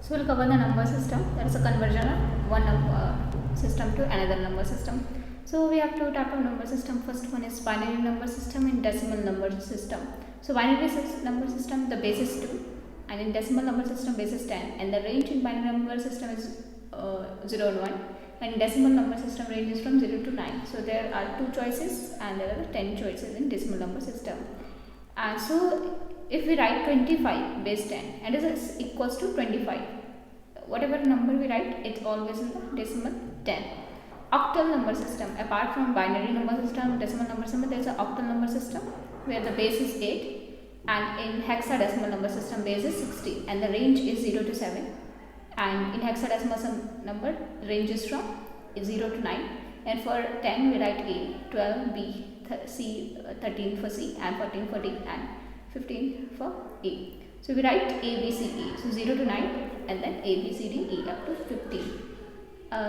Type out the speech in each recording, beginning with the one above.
So we'll cover the number system. That is a conversion of one number system to another number system. So we have two type of number system. First one is binary number system and decimal number system. So binary number system, the base is 2, and in decimal number system base is 10, and the range in binary number system is 0 and 1, and decimal number system ranges from 0 to 9. So there are 2 choices and there are 10 choices in decimal number system. And so if we write 25 base 10 and it is equals to 25, whatever number we write, it's always in the decimal 10. Octal number system, apart from binary number system, decimal number system, there is an octal number system where the base is 8, and in hexadecimal number system base is 60 and the range is 0 to 7, and in hexadecimal number ranges from 0 to 9, and for 10 we write A, 12 B, C, 13 for C, and 14 for D, and 15 for A. So we write A, B, C, E. So 0 to 9 and then A, B, C, D, E up to 15.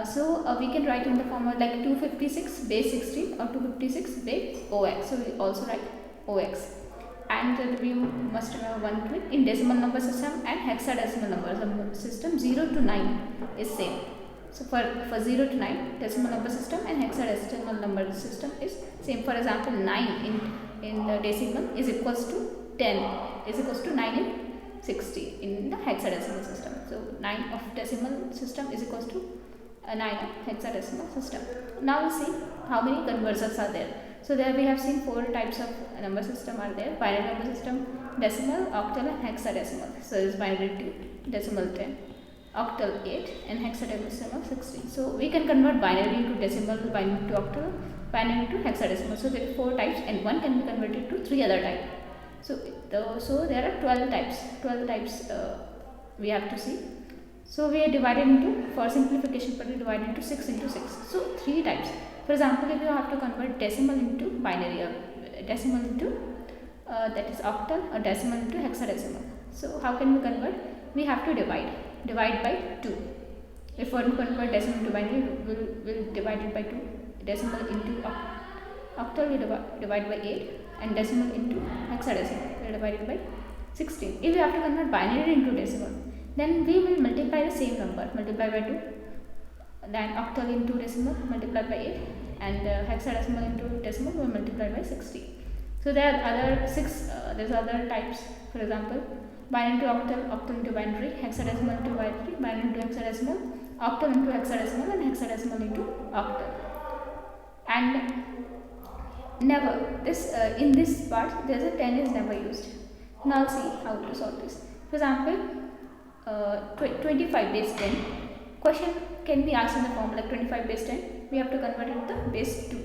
So we can write in the form of like 256 base 16 or 256 base OX. So we also write OX. And we must remember one thing, in decimal number system and hexadecimal number system 0 to 9 is same. So for 0 to 9 decimal number system and hexadecimal number system is same. For example, 9 in the decimal is equals to 10 is equals to 9 in 60 in the hexadecimal system. So 9 of decimal system is equals to 9 of hexadecimal system. Now we'll see how many conversions are there. So there we have seen 4 types of number system are there: binary number system, decimal, octal, and hexadecimal. So this binary 2, decimal 10, octal 8, and hexadecimal 16. So we can convert binary into decimal, binary to octal, binary to hexadecimal. So there are 4 types, and one can be converted to 3 other types. So there are 12 types. 12 types we have to see. So we are divided into, for simplification, but we divide into 6 into 6. So 3 types. For example, if you have to convert decimal into binary, or decimal into that is octal, or decimal into hexadecimal. So how can we convert? We have to divide by 2. If we want to convert decimal into binary, we'll divide it by 2. Decimal into octal, we divide by 8, and decimal into hexadecimal, we divide it by 16. If we have to convert binary into decimal, then we will multiply the same number, multiply by 2, then octal into decimal multiplied by 8, and hexadecimal into decimal will multiply by 60. So there are other 6 there's other types. For example, binary into octal, octal into binary, hexadecimal into binary, binary into hexadecimal, octal into hexadecimal, and hexadecimal into octal. And never this in this part there's a 10 is never used. Now see how to solve this. For example, 25 base 10, question can be asked in the form like 25 base 10, we have to convert it to the base 2,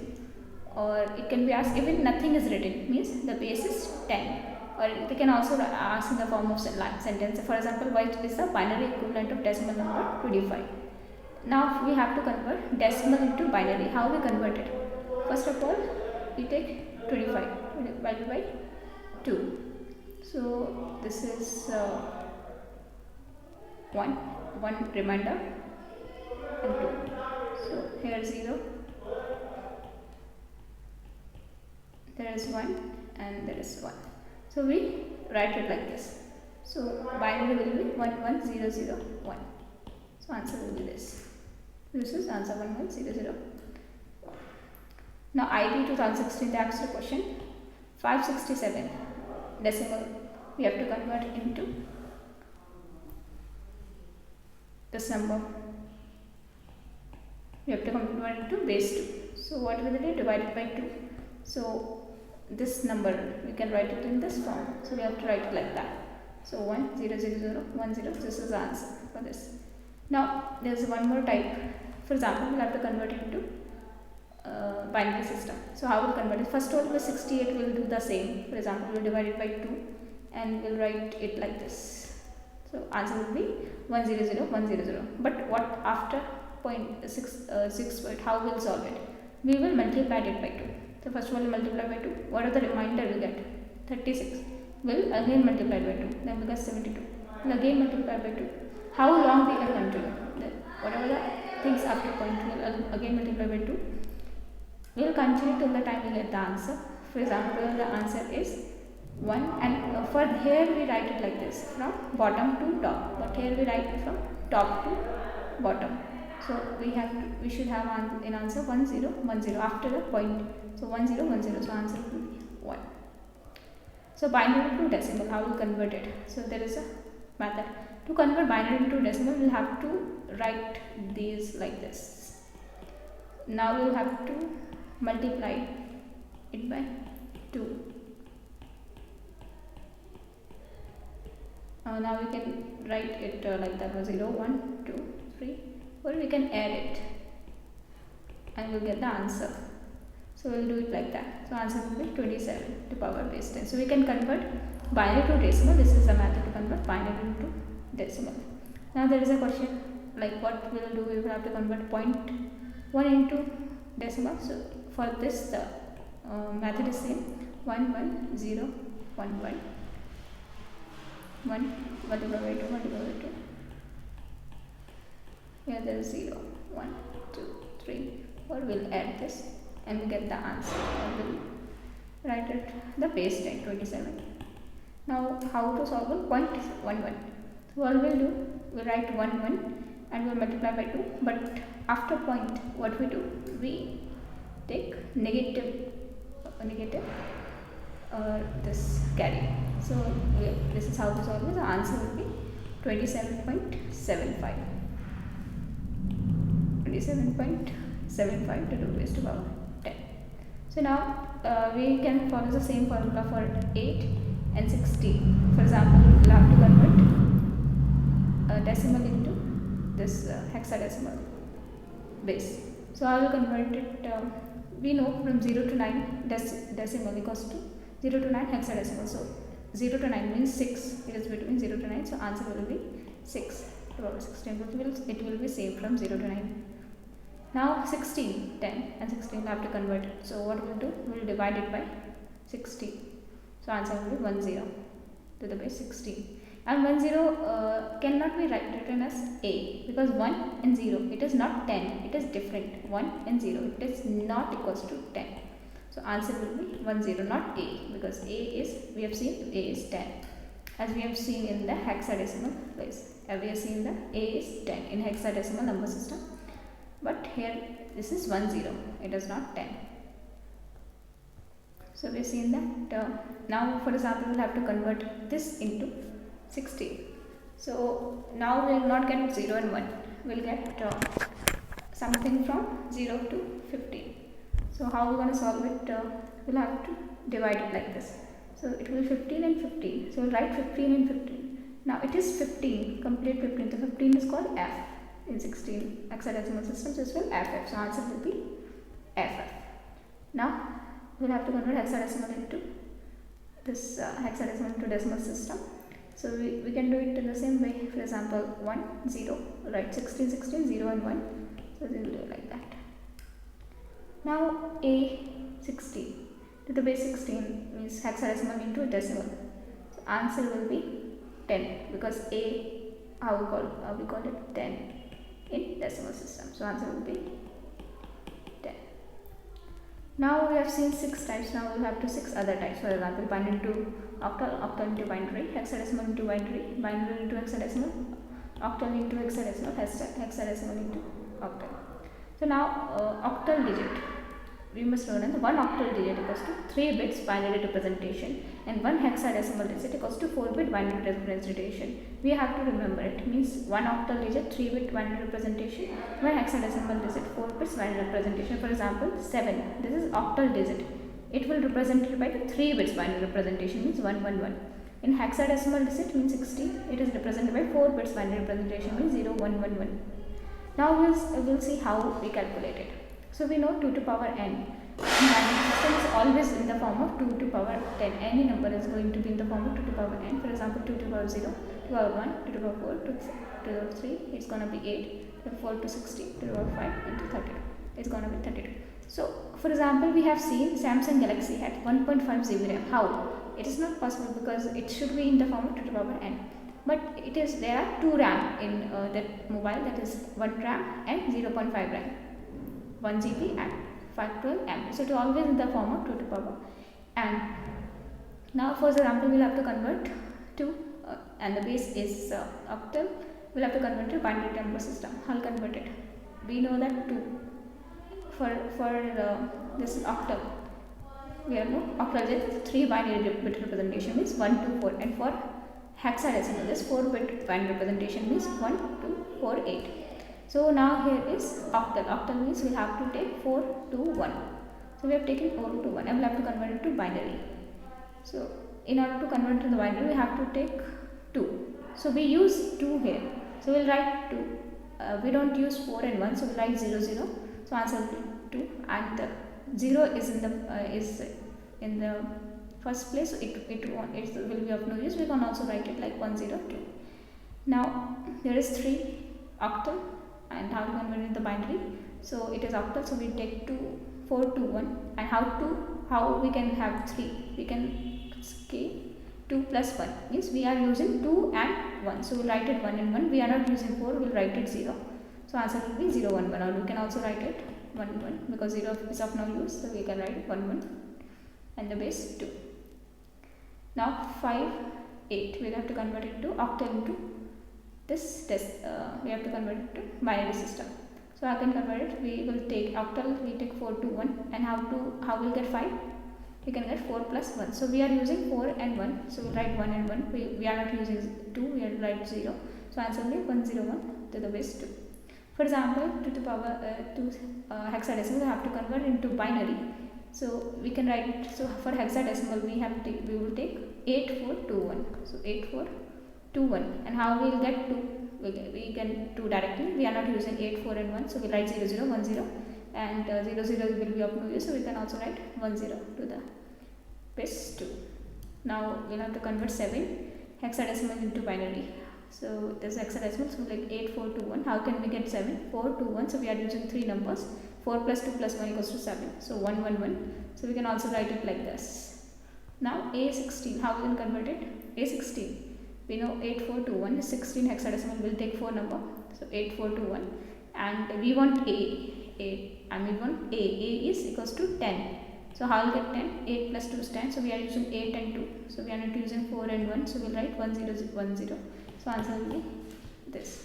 or it can be asked even nothing is written, means the base is 10, or they can also ask in the form of sentence. For example, what is the binary equivalent of decimal number 25? Now we have to convert decimal into binary. How we convert it? First of all, we take 25 divided by 2. So this is 1 remainder and 2. So here 0, there is 1, and there is 1. So we write it like this. So binary will be 1 1 0 0 1. So answer will be this. This is answer 1 1 0 0. Now IB 2016 they asked a question 567 decimal. We have to convert into this number. We have to convert it to base 2. So what will it be? Divided by 2. So this number we can write it in this form. So we have to write it like that. So 1 0 0 0 1 0. This is the answer for this. Now there is one more type. For example, we have to convert it into binary system. So how we'll convert it? First of all, the 68 will do the same. For example, we'll divide it by 2 and we'll write it like this. So answer will be 1 0 0 1 0 0. But what after point 6 point, how we'll solve it? We will multiply it by 2. So first of all, we multiply by 2. What are the remainder we get? 36. We'll again multiply by 2. Then we get 72. And again multiply by 2. How long we can continue? Whatever the things after point, we'll again multiply by 2. We'll continue till the time we get the answer. For example, the answer is 1, and for here we write it like this, from bottom to top, but here we write it from top to bottom. So we should have in answer 1 0 1 0 after the point. So 1 0 1 0, so answer will be 1. So binary to decimal, how we'll convert it? So there is a method to convert binary to decimal. We'll have to write these like this. Now we'll have to multiply it by 2. Now we can write it like that, 0 1 2 3, or we can add it and we'll get the answer. So we'll do it like that. So answer will be 27 to power base 10. So we can convert binary to decimal. This is the method to convert binary to decimal. Now there is a question like what we will do. We will have to convert 0.1 into decimal. So for this the method is same, 1 1 0 1 1 1 multiplied by 2 multiplied by 2. Here there is 0 1 2 3, or we'll add this and we get the answer. I will write it the base 10 27. Now how to solve it? 0.11. So what we'll do, we'll write 1 1 and we'll multiply by 2, but after point what we do, we take negative this carry. So this is how to solve it. The answer will be 27.75. 27.75 to 2 raised to power 10. So now we can follow the same formula for 8 and 16. For example, we'll have to convert a decimal into this hexadecimal base. So I will convert it. We know from 0 to 9 decimal equals to 0 to 9 hexadecimal. So 0 to 9 means 6. It is between 0 to 9. So answer will be 6 to power 16. It will be same from 0 to 9. Now 16, 10 and 16 we'll have to convert it. So what we'll do, we'll divide it by 60. So answer will be 1 0 to the base 16. And 1 0 cannot be written as A, because 1 and 0, it is not 10, it is different. 1 and 0, it is not equals to 10. So answer will be 1 0, not A, because A is, we have seen A is 10, as we have seen in the hexadecimal place. We have seen the A is 10 in hexadecimal number system. But here this is 1 0, it is not 10. So we have seen that. Now for example, we'll have to convert this into 16. So now we will not get 0 and 1, we'll get something from 0 to 15. So how we're going to solve it? We'll have to divide it like this. So it will be 15 and 15. So we'll write 15 and 15. Now it is 15, complete 15. So 15 is called F. In 16 hexadecimal systems, this will FF. So answer will be FF. Now we'll have to convert hexadecimal into this hexadecimal into decimal system. So we can do it in the same way. For example, 1 0, right? 16 16 0 and 1. So we will do it like that. Now A 16 to the base 16 means hexadecimal into decimal. So answer will be 10, because A, how we call it 10 in decimal system. So answer will be 10. Now we have seen 6 types. Now we have to 6 other types. For example, binary to octal, octal into binary, hexadecimal into binary, binary into hexadecimal, octal into hexadecimal, hexadecimal into octal. So now octal digit, we must know that 1 octal digit equals to 3 bits binary representation, and 1 hexadecimal digit equals to 4 bit binary representation. We have to remember it. Means 1 octal digit 3 bit binary representation, 1 hexadecimal digit 4 bits binary representation. For example, 7, this is octal digit. It will represent it by the 3 bits binary representation, means 1 1 1. In hexadecimal digit means 16, it is represented by 4 bits binary representation, means 0 1 1 1. Now we'll see how we calculate it. So we know 2 to power n. Binary system is always in the form of 2 to power 10. Any number is going to be in the form of 2 to power n. For example, 2 to power 0, 2 to power 1, 2 to power 4, 2 to power 3, it's going to be 8, 2 to 4 to 60, 2 to power 5 into 32. It's going to be 32. So for example, we have seen Samsung Galaxy had 1.5 GB RAM. How? It is not possible, because it should be in the form of 2 to power n. But it is, there are 2 RAM in that mobile, that is 1 RAM and 0.5 RAM. 1 GB and 512 MB. So it is always in the form of 2 to power n. Now for example we'll have to convert to and the base is octal. We'll have to convert to binary number system. I'll convert it. We know that 2 for this octal. We have no octal is 3 binary bit representation means 1 2 4, and for hexadecimal this 4 bit binary representation means 1 2 4 8. So now here is octal. Octal means we'll have to take 4 to 1. So we have taken 4 to 1 and we'll have to convert it to binary. So in order to convert to the binary we have to take 2. So we use 2 here. So we'll write 2. We don't use 4 and 1, so we'll write 0 0. So answer will be 2, and 0 is in the first place, so it will be of no use. We can also write it like 1 0 2. Now there is 3 octal, and how to convert it in the binary. So it is octal, so we take 2 4 to 1, and how we can have 3, we can say 2 plus 1 means we are using 2 and 1, so we'll write it 1 and 1. We are not using 4, we'll write it 0. So answer will be 0 1 1, or we can also write it 1 1 because 0 is of no use, so we can write 1 1 and the base 2. Now 5 8, we have to convert it to octal into this test. We have to convert it to binary system. So I can convert it. We will take octal, we take 4 to 1, and how we'll get 5? We can get 4 plus 1. So we are using 4 and 1, so we'll write 1 and 1. We are not using 2, we will write 0. So answer will be 1 0 1 to the base 2. For example, to the power 2 hexadecimal we have to convert into binary. So we can write it. So for hexadecimal we will take 8 4 2 1. So 8 4 2 1, and how we will get 2? We can 2 directly. We are not using 8 4 and 1, so we write 0 0 1 0, and 0 0 will be of no use, so we can also write 1 0 to the base 2. Now we'll have to convert 7 hexadecimal into binary. So this hexadecimal, so like 8 4 2 1. How can we get 7? 4 2 1, so we are using 3 numbers. 4 plus 2 plus 1 equals to 7, so 1 1 1. So we can also write it like this. Now A16, how we can convert it? A16, we know 8 4 2 1 is 16 hexadecimal, will take 4 number, so 8 4 2 1, and we want A and we want A is equals to 10. So how will get 10? 8 plus 2 is 10, so we are using 8 and 2, so we are not using 4 and 1, so we'll write 1 0 1 0. So answer will be this.